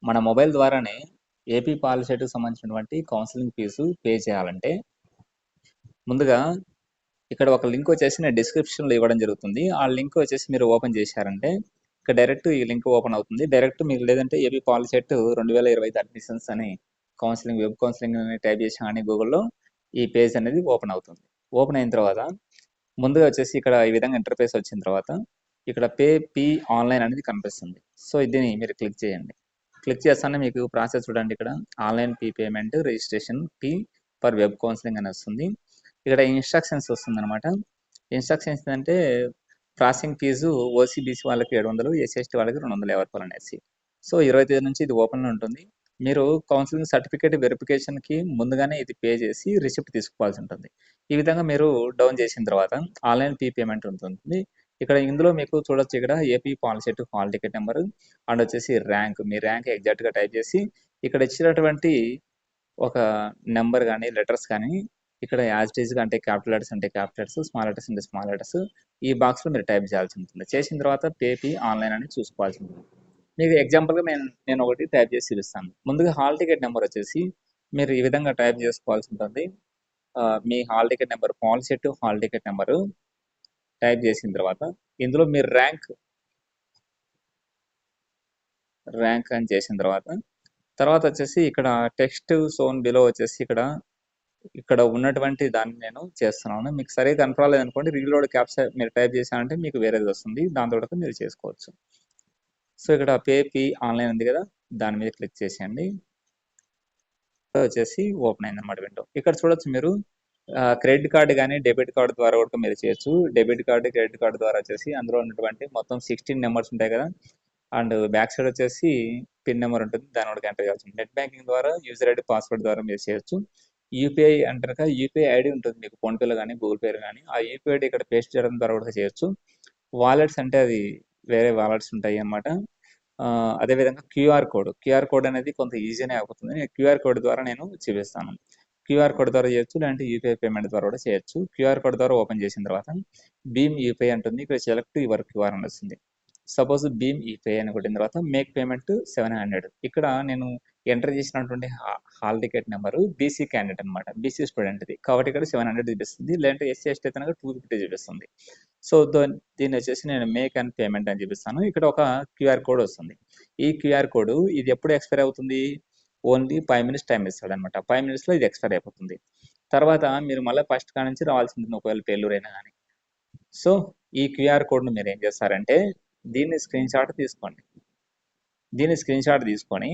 మన మొబైల్ ద్వారానే ఏపీ పాలిసెట్‌కి సంబంధించినటువంటి కౌన్సెలింగ్ ఫీజు పే చేయాలంటే, ముందుగా ఇక్కడ ఒక లింక్ వచ్చేసి నేను డిస్క్రిప్షన్‌లో ఇవ్వడం జరుగుతుంది. ఆ లింక్ వచ్చేసి మీరు ఓపెన్ చేశారంటే, ఇక్కడ డైరెక్ట్ ఈ లింక్ ఓపెన్ అవుతుంది. డైరెక్ట్ మీకు లేదంటే ఏపీ పాలిసెట్ 2025 అడ్మిషన్స్ అని కౌన్సెలింగ్, వెబ్ కౌన్సెలింగ్ అని టైప్ చేసినా గానీ గూగుల్‌లో ఈ పేజ్ అనేది ఓపెన్ అవుతుంది. ఓపెన్ అయిన తర్వాత ముందుగా వచ్చేసి ఇక్కడ ఈ విధంగా ఇంటర్ఫేస్ వచ్చిన తర్వాత ఇక్కడ పే ఆన్లైన్ అనేది కనిపిస్తుంది. సో దీన్ని మీరు క్లిక్ చేయండి. క్లిక్ చేస్తానే మీకు ప్రాసెస్ చూడండి. ఇక్కడ online payment registration fee for web counselling అని వస్తుంది. ఇక్కడ ఇన్స్ట్రక్షన్స్ వస్తుంది అనమాట. ఇన్స్ట్రక్షన్స్ అంటే ప్రాసెసింగ్ ఫీజు ఓసీ బీసీ వాళ్ళకి 700, ఎస్సీ ఎస్టీ వాళ్ళకి 250 రూపాయలు అనేసి. సో 25 నుంచి ఇది ఓపెన్ ఉంటుంది. మీరు కౌన్సిలింగ్ సర్టిఫికేట్ వెరిఫికేషన్కి ముందుగానే ఇది పే చేసి రిసిప్ట్ తీసుకోవాల్సి ఉంటుంది. ఈ విధంగా మీరు డౌన్ చేసిన తర్వాత ఆన్లైన్ పేమెంట్ ఉంటుంది. ఇక్కడ ఇందులో మీకు చూడొచ్చు, ఇక్కడ AP POLYCET hall ticket number and వచ్చేసి ర్యాంక్, మీ ర్యాంక్ ఎగ్జాక్ట్గా టైప్ చేసి ఇక్కడ ఇచ్చినటువంటి ఒక నెంబర్ కానీ లెటర్స్ కానీ ఇక్కడ యాజ్ ఇట్ ఈస్గా అంటే క్యాపిటల్ లెటర్స్ అంటే క్యాపిటల్ లెటర్స్, స్మాల్ లెటర్స్ అంటే స్మాల్ లెటర్స్ ఈ బాక్స్లో మీరు టైప్ చేయాల్సి ఉంటుంది. చేసిన తర్వాత పేపీ ఆన్లైన్ అని చూసుకోవాల్సి ఉంటుంది. మీకు ఎగ్జాంపుల్గా నేను ఒకటి టైప్ చేసి చూపిస్తాను. ముందుగా హాల్ టికెట్ నెంబర్ వచ్చేసి మీరు ఈ విధంగా టైప్ చేసుకోవాల్సి ఉంటుంది. మీ hall ticket number POLYCET hall ticket number type చేసిన తర్వాత ఇందులో మీరు ర్యాంక్ అని చేసిన తర్వాత వచ్చేసి ఇక్కడ టెక్స్ట్ సోన్ బిలో వచ్చేసి ఇక్కడ ఉన్నటువంటి దాన్ని నేను చేస్తున్నాను. మీకు సరిగా కనపడలేదు అనుకోండి, రీలోడ్ క్యాప్స్ మీరు టైప్ చేశారంటే మీకు వేరేది వస్తుంది, దాంతో కూడా మీరు చేసుకోవచ్చు. సో ఇక్కడ పే ఆన్లైన్ ఉంది కదా, దాని మీద క్లిక్ చేసేయండి. వచ్చేసి ఓపెన్ అయింది అన్నమాట విండో. ఇక్కడ చూడొచ్చు మీరు క్రెడిట్ కార్డు కానీ డెబిట్ కార్డు ద్వారా కూడా మీరు చేయొచ్చు. డెబిట్ కార్డు క్రెడిట్ కార్డు ద్వారా వచ్చేసి అందులో ఉన్నటువంటి మొత్తం 16 నెంబర్స్ ఉంటాయి కదా, అండ్ బ్యాక్ సైడ్ వచ్చేసి పిన్ నెంబర్ ఉంటుంది, దాన్ని కూడా ఎంటర్ చేయాల్సి ఉంటుంది. నెట్ బ్యాంకింగ్ ద్వారా యూజర్ ఐడి పాస్వర్డ్ ద్వారా మీరు చేయొచ్చు. యూపీఐ అంటే యూపీఐ ఐడి ఉంటుంది మీకు ఫోన్పేలో కానీ గూగుల్ పేలో కానీ, ఆ యూపీఐ ఐడి ఇక్కడ పేస్ట్ చేయడం ద్వారా కూడా చేయొచ్చు. వాలెట్స్ అంటే అది వేరే వాలెట్స్ ఉంటాయి అన్నమాట. అదేవిధంగా క్యూఆర్ కోడ్ అనేది కొంత ఈజీనే అయిపోతుంది. క్యూఆర్ కోడ్ ద్వారా నేను చూపిస్తాను. క్యూఆర్ కోడ్ ద్వారా చేయొచ్చు, లేదంటే యూపీఐ పేమెంట్ ద్వారా కూడా చేయొచ్చు. క్యూఆర్ కోడ్ ద్వారా ఓపెన్ చేసిన తర్వాత భీమ్ యూపీఐ ఉంటుంది, ఇక్కడ సెలెక్ట్ యువర్ క్యూఆర్ అని వస్తుంది. సపోజ్ భీమ్ యూపీఐ అని కొట్టిన తర్వాత మేక్ పేమెంట్ 700. ఇక్కడ నేను ఎంటర్ చేసినటువంటి hall ticket number BC candidate అనమాట, బీసీ స్టూడెంట్ది కాబట్టి ఇక్కడ 700 చూపిస్తుంది. లేదంటే ఎస్సీ ఎస్టీ అయితే 250 చూపిస్తుంది. సో దీన్ని వచ్చేసి నేను మేక్ అండ్ పేమెంట్ అని చూపిస్తాను. ఇక్కడ ఒక క్యూఆర్ కోడ్ వస్తుంది. ఈ క్యూఆర్ కోడ్ ఇది ఎప్పుడు ఎక్స్పైర్ అవుతుంది? ఓన్లీ 5 minutes టైం ఇస్తాడు అనమాట. 5 minutesలో ఇది ఎక్స్పైర్ అయిపోతుంది. తర్వాత మీరు మళ్ళీ ఫస్ట్ కాడ నుంచి రావాల్సి ఉంటుంది, ఒకవేళ పేలూరైనా కానీ. సో ఈ క్యూఆర్ కోడ్ను మీరు ఏం చేస్తారంటే దీన్ని స్క్రీన్ షాట్ తీసుకోండి. దీన్ని స్క్రీన్ షాట్ తీసుకొని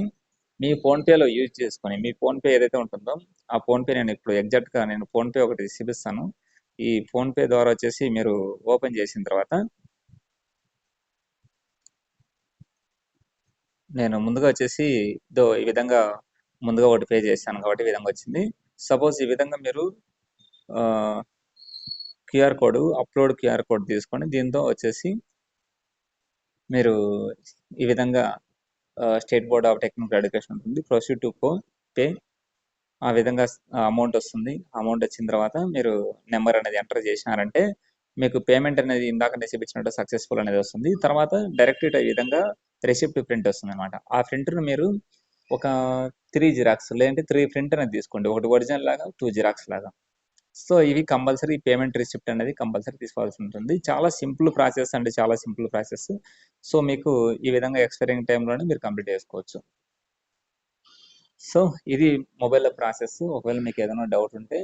మీ ఫోన్పేలో యూజ్ చేసుకొని, మీ ఫోన్పే ఏదైతే ఉంటుందో ఆ ఫోన్పే నేను ఇప్పుడు ఎగ్జాక్ట్గా నేను ఫోన్పే ఒకటి చూపిస్తాను. ఈ ఫోన్పే ద్వారా వచ్చేసి మీరు ఓపెన్ చేసిన తర్వాత నేను ముందుగా వచ్చేసి ఈ విధంగా ముందుగా ఒకటి పే చేశాను కాబట్టి ఈ విధంగా వచ్చింది. సపోజ్ ఈ విధంగా మీరు QR code upload QR code తీసుకొని దీంతో వచ్చేసి మీరు ఈ విధంగా state board of technical education ఉంటుంది, ప్రొసీడ్ టు పే, ఆ విధంగా అమౌంట్ వస్తుంది. అమౌంట్ వచ్చిన తర్వాత మీరు నెంబర్ అనేది ఎంటర్ చేసినారంటే మీకు పేమెంట్ అనేది ఇందాక చూపించినట్టు సక్సెస్ఫుల్ అనేది వస్తుంది. తర్వాత డైరెక్ట్ ఈ విధంగా రెసిప్ట్ ప్రింట్ వస్తుంది అనమాట. ఆ ప్రింట్ను మీరు ఒక 3 జిరాక్స్ లేదంటే 3 ప్రింట్ అనేది తీసుకోండి, ఒకటి ఒరిజినల్ లాగా 2 జిరాక్స్ లాగా. సో ఇవి కంపల్సరీ పేమెంట్ రిసిప్ట్ అనేది కంపల్సరీ తీసుకోవాల్సి ఉంటుంది. చాలా సింపుల్ ప్రాసెస్ అండి, చాలా సింపుల్ ప్రాసెస్. సో మీకు ఈ విధంగా ఎక్స్పైరింగ్ టైంలోనే మీరు కంప్లీట్ చేసుకోవచ్చు. సో ఇది మొబైల్లో ప్రాసెస్. ఒకవేళ మీకు ఏదైనా డౌట్ ఉంటే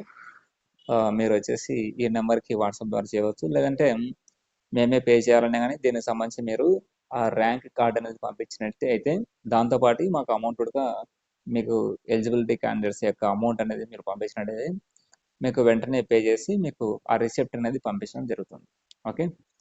మీరు వచ్చేసి ఈ నెంబర్కి వాట్సాప్ ద్వారా చేయవచ్చు, లేదంటే మేమే పే చేయాలనే కానీ దీనికి సంబంధించి మీరు ఆ ర్యాంక్ కార్డ్ అనేది పంపించినట్టు అయితే దాంతోపాటు మాకు అమౌంట్ కూడా మీకు ఎలిజిబిలిటీ క్యాండిడేట్స్ యొక్క అమౌంట్ అనేది మీరు పంపించినట్టయితే మీకు వెంటనే పే చేసి మీకు ఆ రిసిప్ట్ అనేది పంపించడం జరుగుతుంది. ఓకే.